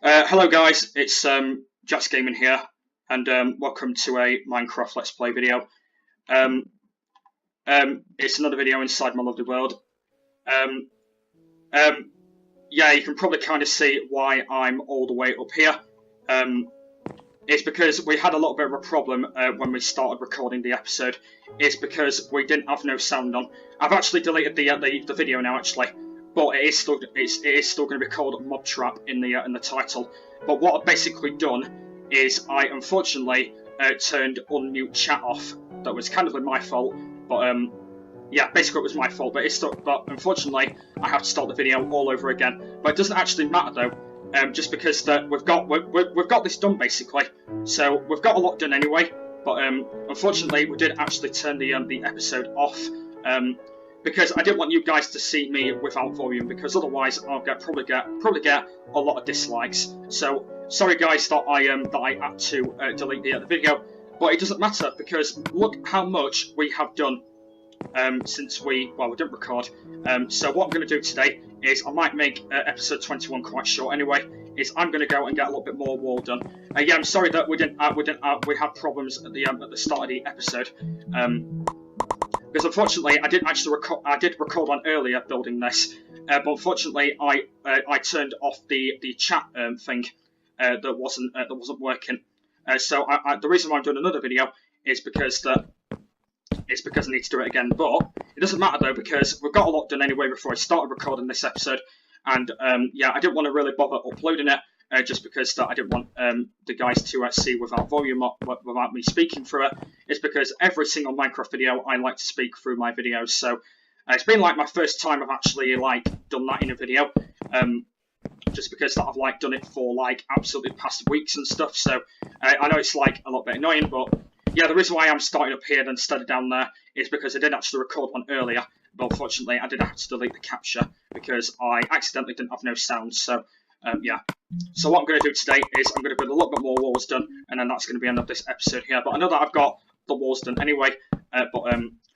Hello guys, it's Jax Gaming here, and welcome to a Minecraft Let's Play video. It's another video inside my lovely world. Yeah, you can probably kind of see why I'm all the way up here. It's because we had a little bit of a problem when we started recording the episode. It's because we didn't have no sound on. I've actually deleted the video now, actually. But it is still going to be called Mob Trap in the title. But what I've basically done is I unfortunately turned unmute chat off. That was kind of my fault, but yeah, basically it was my fault. But unfortunately I have to start the video all over again. But it doesn't actually matter though, just because we've got this done basically. So we've got a lot done anyway. But unfortunately we did actually turn the episode off. Because I didn't want you guys to see me without volume, because otherwise I'll probably get a lot of dislikes. So sorry guys that I had to delete the video, but it doesn't matter because look how much we have done since we didn't record. So what I'm going to do today is I might make episode 21 quite short anyway. Is I'm going to go and get a little bit more wall done. Yeah, I'm sorry that we had problems at the start of the episode. Because unfortunately, I did record on earlier building this, but unfortunately, I turned off the chat thing that wasn't working. So the reason why I'm doing another video is because I need to do it again. But it doesn't matter though, because we've got a lot done anyway before I started recording this episode, and yeah, I didn't want to really bother uploading it. Just because I didn't want the guys to see without volume or without me speaking through it. It's because every single Minecraft video I like to speak through my videos. So it's been like my first time I've actually done that in a video. Just because I've done it for absolutely past weeks and stuff. So I know it's a little bit annoying, but yeah, the reason why I'm starting up here instead of down there is because I did actually record one earlier. But unfortunately, I did have to delete the capture because I accidentally didn't have no sound. So yeah. So what I'm going to do today is I'm going to put a little bit more walls done, and then that's going to be the end of this episode here. But I know that I've got the walls done anyway. But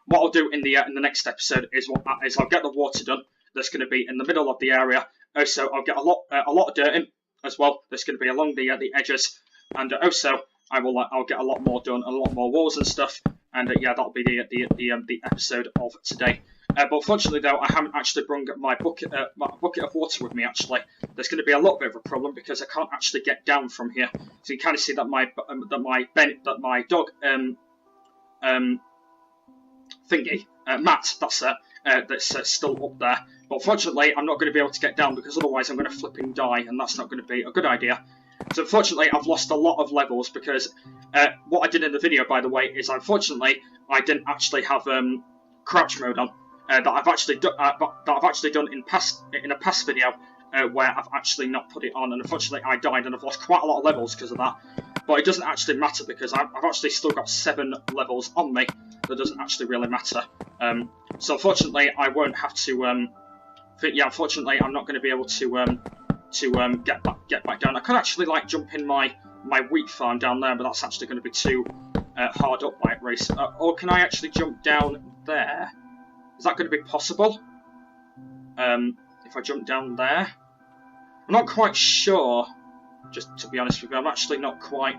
what I'll do in the next episode is I'll get the water done. That's going to be in the middle of the area. Also, I'll get a lot of dirt in as well. That's going to be along the edges, and also I'll get a lot more done, a lot more walls and stuff. And yeah, that'll be the episode of today. But unfortunately, though, I haven't actually brought my bucket of water with me. Actually, there's going to be a little bit of a problem because I can't actually get down from here. So you kind of see that my dog thingy Matt, that's still up there. But unfortunately, I'm not going to be able to get down because otherwise I'm going to flipping die, and that's not going to be a good idea. So unfortunately, I've lost a lot of levels because what I did in the video, by the way, is unfortunately I didn't actually have crouch mode on. That I've actually done in a past video where I've actually not put it on, and unfortunately I died and I've lost quite a lot of levels because of that. But it doesn't actually matter because I've actually still got 7 levels on me. That doesn't actually really matter. So unfortunately I won't have to. Yeah, unfortunately I'm not going to be able to get back down. I could actually jump in my wheat farm down there, but that's actually going to be too hard up race. Or can I actually jump down there? Is that going to be possible? If I jump down there? I'm not quite sure, just to be honest with you. I'm actually not quite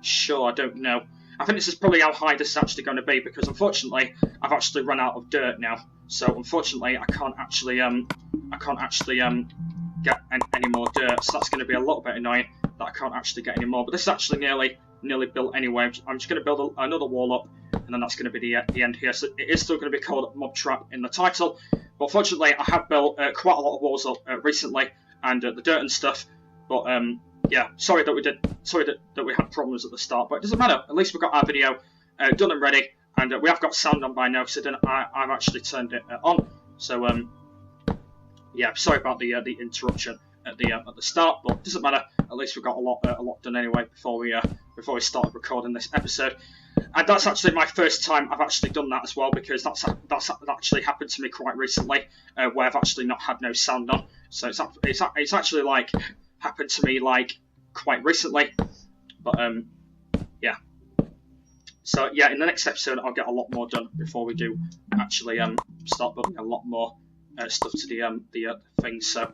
sure. I don't know. I think this is probably how high this is actually going to be because unfortunately I've actually run out of dirt now. So unfortunately I can't actually get any more dirt. So that's going to be a little bit annoying that I can't actually get any more. But this is actually nearly built anyway. I'm just going to build another wall up, and then that's going to be the end here. So it is still going to be called Mob Trap in the title. But fortunately, I have built quite a lot of walls up recently, and the dirt and stuff. But yeah, sorry that we had problems at the start, but it doesn't matter. At least we've got our video done and ready, and we have got sound on by now. So I've actually turned it on. So yeah, sorry about the interruption at the start, but it doesn't matter. At least we've got a lot done anyway before we started recording this episode. And that's actually my first time I've actually done that as well, because that's actually happened to me quite recently, where I've actually not had no sound on. So it's actually happened to me quite recently, but yeah. So yeah, in the next episode I'll get a lot more done before we do actually start building a lot more stuff to the thing. So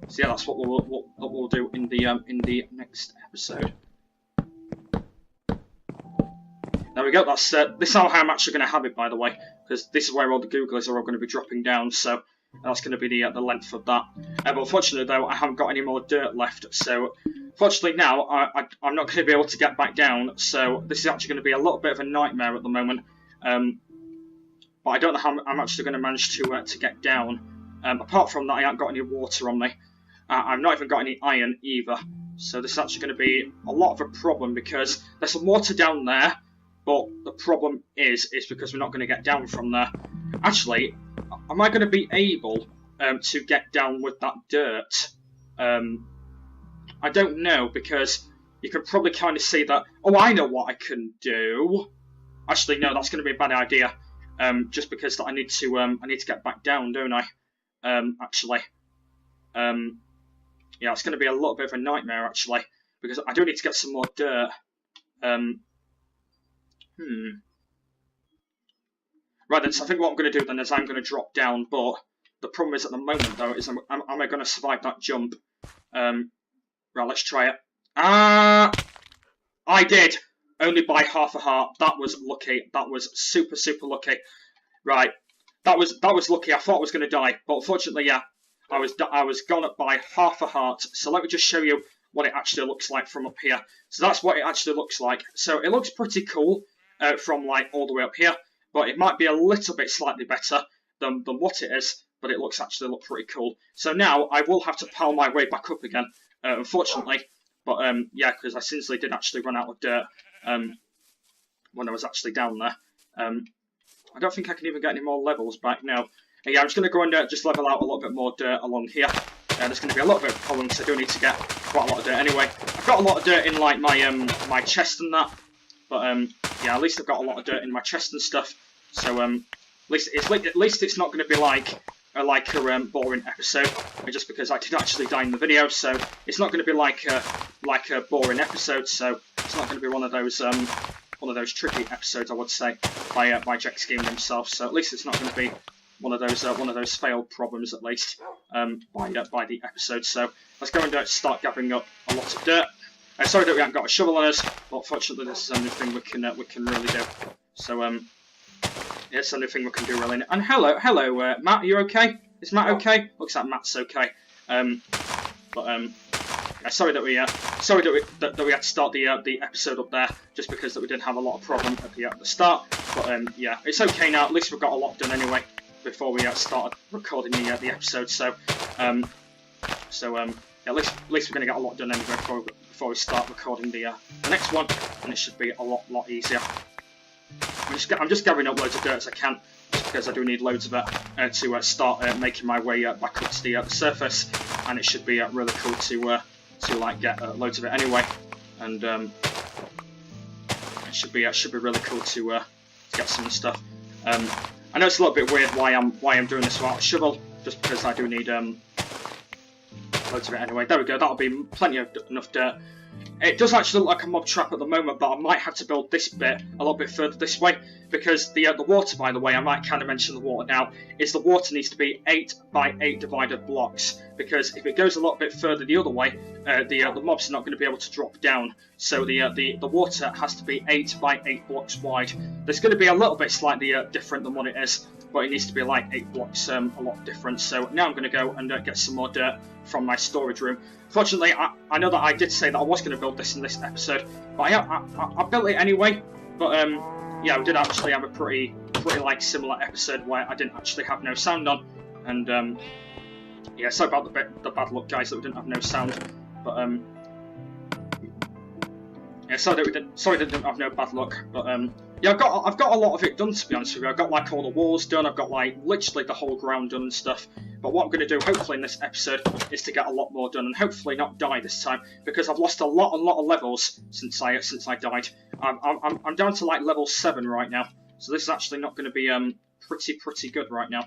So yeah, that's what we'll do in the next episode. There we go. That's this is how I'm actually going to have it, by the way, because this is where all the Googlies are all going to be dropping down. So that's going to be the length of that. But unfortunately, though, I haven't got any more dirt left. So fortunately now, I'm not going to be able to get back down. So this is actually going to be a little bit of a nightmare at the moment. But I don't know how I'm actually going to manage to get down. Apart from that, I haven't got any water on me. I've not even got any iron either. So this is actually going to be a lot of a problem because there's some water down there. But the problem is because we're not going to get down from there. Actually, am I going to be able to get down with that dirt? I don't know, because you can probably kind of see that. Oh, I know what I can do. Actually, no, that's going to be a bad idea. Just because I need to get back down, don't I? Actually, yeah, it's going to be a little bit of a nightmare actually, because I do need to get some more dirt. Right then, so I think what I'm going to do then is I'm going to drop down, but the problem is at the moment though is am I going to survive that jump? Right, let's try it. I did, only by half a heart. That was lucky. That was super lucky. Right, that was lucky. I thought I was going to die, but unfortunately, yeah, I was gone up by half a heart. So let me just show you what it actually looks like from up here. So that's what it actually looks like. So it looks pretty cool from like all the way up here, but it might be a little bit slightly better than what it is. But it looks pretty cool. So now I will have to pile my way back up again, unfortunately. But yeah, because I seriously did actually run out of dirt when I was actually down there. I don't think I can even get any more levels back now. Yeah, I'm just going to go and just level out a little bit more dirt along here. There's going to be a little bit of problem because I do need to get quite a lot of dirt anyway. I've got a lot of dirt in like my my chest and that, but yeah, at least I've got a lot of dirt in my chest and stuff. So at least it's not going to be like a boring episode, just because I did actually die in the video. So it's not going to be like a boring episode. So it's not going to be one of those tricky episodes, I would say, by Jack Gaming himself. So at least it's not going to be one of those failed problems, at least by the episode. So let's go and start gathering up a lot of dirt. Sorry that we haven't got a shovel on us, but fortunately this is the only thing we can really do. So yeah, it's the only thing we can do really. And hello, Matt, are you okay? Is Matt okay? Looks like Matt's okay. Yeah, sorry that we had to start the episode up there, just because that we did have a lot of problem at the start. But yeah, it's okay now. At least we've got a lot done anyway before we started recording the episode. So yeah, at least we're going to get a lot done anyway before we start recording the next one, and it should be a lot easier. I'm just gathering up loads of dirt as I can, just because I do need loads of it to start making my way back up to the surface, and it should be really cool to like get loads of it anyway, and it should be really cool to get some stuff. I know it's a little bit weird why I'm doing this without a shovel, just because I do need loads of it anyway. There we go. That'll be plenty of enough dirt. It does actually look like a mob trap at the moment, but I might have to build this bit a little bit further this way, because the water, by the way, I might kind of mention the water now, is the water needs to be 8 by 8 divided blocks, because if it goes a little bit further the other way, the mobs are not going to be able to drop down. So the water has to be 8 by 8 blocks wide. There's going to be a little bit slightly different than what it is, but it needs to be like 8 blocks, a lot different. So now I'm going to go and get some more dirt from my storage room. Fortunately, I know that I did say that I was going to build this in this episode, but I built it anyway. But yeah, we did actually have a pretty like similar episode where I didn't actually have no sound on, and yeah, sorry about the bad luck, guys, that we didn't have no sound. But yeah, sorry that we didn't have no bad luck. But yeah, I've got a lot of it done, to be honest with you. I've got like all the walls done. I've got like literally the whole ground done and stuff. But what I'm going to do, hopefully in this episode, is to get a lot more done and hopefully not die this time, because I've lost a lot of levels since I died. I'm down to like level 7 right now, so this is actually not going to be pretty good right now.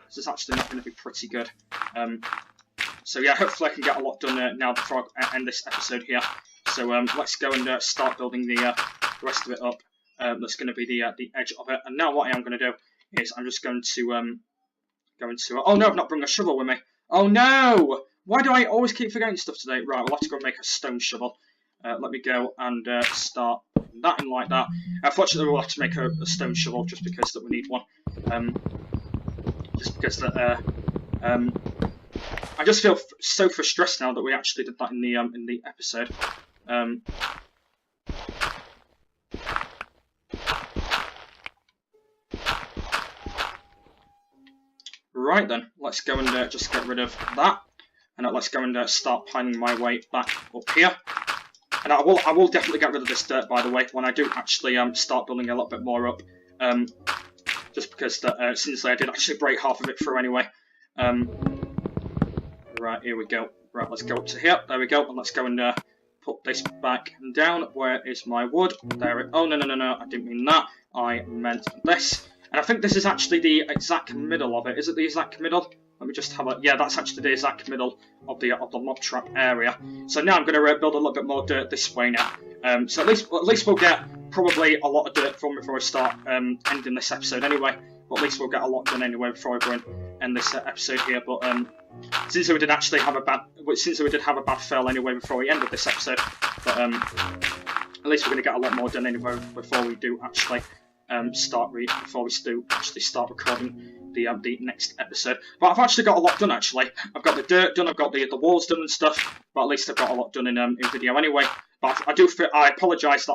This is actually not going to be pretty good. So yeah, hopefully I can get a lot done now before I end this episode here. So let's go and start building the rest of it up. That's going to be the edge of it. And now what I am going to do is I'm just going to oh no, I've not brought a shovel with me. Oh no! Why do I always keep forgetting stuff today? Right, we'll have to go and make a stone shovel. Let me go and start that in like that. Unfortunately, we'll have to make a stone shovel just because that we need one. Just because that I just feel so stressed now that we actually did that in the episode. Right then, let's go and just get rid of that, and let's go and start piling my way back up here. And I will definitely get rid of this dirt, by the way, when I do actually start building a little bit more up. Just because that since I did actually break half of it through anyway. Right, here we go. Right, let's go up to here. There we go, and let's go and put this back down. Where is my wood? There. Oh no, I didn't mean that. I meant this. And I think this is actually the exact middle of it. Is it the exact middle? Let me just have a... Yeah, that's actually the exact middle of the mob trap area. So now I'm going to build a little bit more dirt this way now. So at least we'll get probably a lot of dirt from before I start ending this episode anyway. But at least we'll get a lot done anyway before I go and end this episode here. But since we did have a bad fail anyway before we ended this episode, but at least we're going to get a lot more done anyway before we do actually start recording the next episode. But I've actually got a lot done actually. I've got the dirt done, I've got the walls done and stuff. But at least I've got a lot done in video anyway. But I apologise that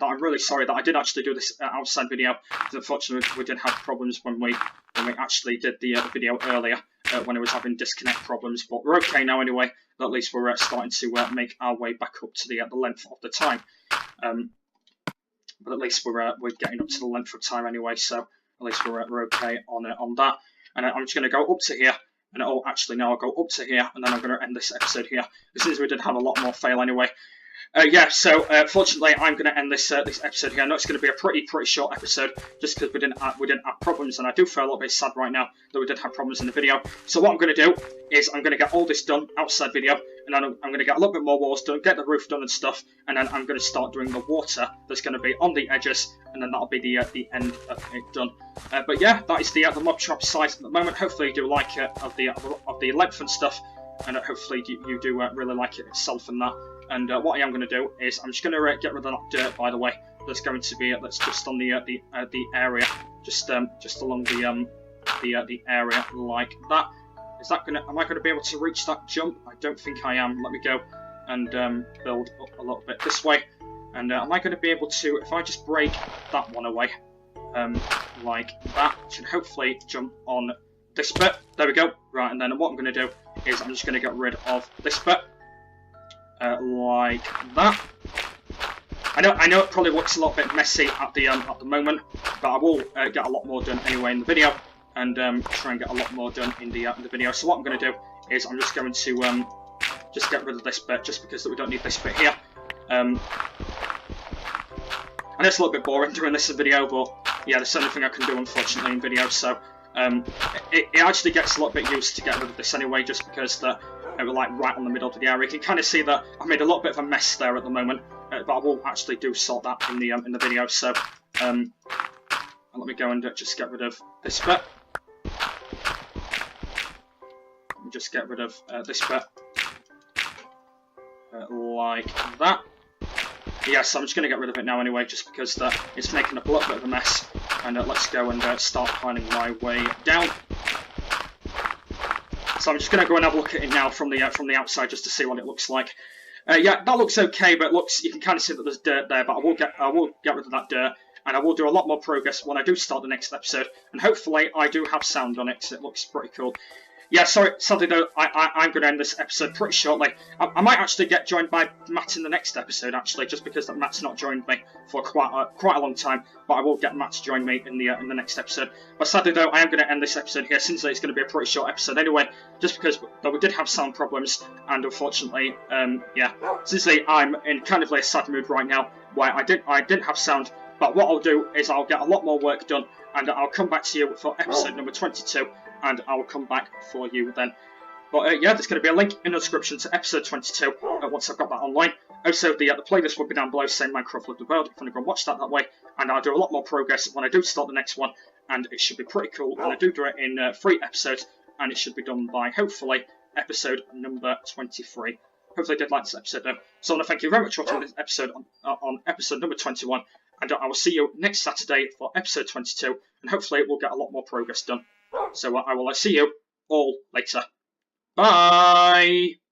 I'm really sorry that I did actually do this outside video. Because unfortunately we did have problems when we actually did the video earlier when I was having disconnect problems. But we're okay now anyway. At least we're starting to make our way back up to the length of the time. But at least we're getting up to the length of time anyway, so at least we're okay on that. And I'm just going to go up to here, and I'll go up to here, and then I'm going to end this episode here. Since we did have a lot more fail anyway. So fortunately, I'm going to end this episode here. I know it's going to be a pretty short episode, just because we didn't have problems, and I do feel a little bit sad right now that we did have problems in the video. So what I'm going to do is I'm going to get all this done outside video, and then I'm going to get a little bit more walls done, get the roof done and stuff, and then I'm going to start doing the water that's going to be on the edges, and then that'll be the end of it done. But yeah, that is the mob trap size at the moment. Hopefully you do like it of the length and stuff, and hopefully you do really like it itself and that. And what I am going to do is I'm just going to get rid of that dirt, by the way. That's going to be that's just on the area, just along the area like that. Is that gonna? Am I going to be able to reach that jump? I don't think I am. Let me go and build up a little bit this way. And am I going to be able to? If I just break that one away, like that, I should hopefully jump on this bit. There we go. Right, and then what I'm going to do is I'm just going to get rid of this bit. Like that. I know it probably looks a little bit messy at the moment, but I will get a lot more done anyway in the video, and try and get a lot more done in the video. So what I'm going to do is I'm just going to just get rid of this bit, just because we don't need this bit here. I know it's a little bit boring doing this in video, but yeah, there's the only thing I can do unfortunately in video. So it actually gets a little bit used to get rid of this anyway, just because we're like right on the middle of the area. You can kind of see that I've made a little bit of a mess there at the moment, but I will actually sort that in the video. So let me go and just get rid of this bit. Let me just get rid of this bit like that. Yes, I'm just going to get rid of it now anyway, just because it's making up a little bit of a mess. And let's go and start piling my way down. So I'm just going to go and have a look at it now from the outside, just to see what it looks like. Yeah, that looks okay, but you can kind of see that there's dirt there. But I will get rid of that dirt, and I will do a lot more progress when I do start the next episode. And hopefully I do have sound on it, so it looks pretty cool. Yeah, sadly though, I'm going to end this episode pretty shortly. I might actually get joined by Matt in the next episode, actually, just because Matt's not joined me for quite a long time. But I will get Matt to join me in the next episode. But sadly though, I am going to end this episode here, since it's going to be a pretty short episode anyway, just because we did have sound problems, and unfortunately, yeah, since I'm in kind of a sad mood right now, where I didn't have sound. But what I'll do is I'll get a lot more work done, and I'll come back to you for episode number 22. And I will come back for you then. But yeah, there's going to be a link in the description to episode 22 once I've got that online. Also, the playlist will be down below saying Minecraft Love the World if you want to go and watch that way. And I'll do a lot more progress when I do start the next one. And it should be pretty cool when I do it in 3 episodes. and it should be done by, hopefully, episode number 23. Hopefully you did like this episode though. So I want to thank you very much for watching this episode on episode number 21, and I will see you next Saturday for episode 22, and hopefully we'll get a lot more progress done. So I will see you all later. Bye!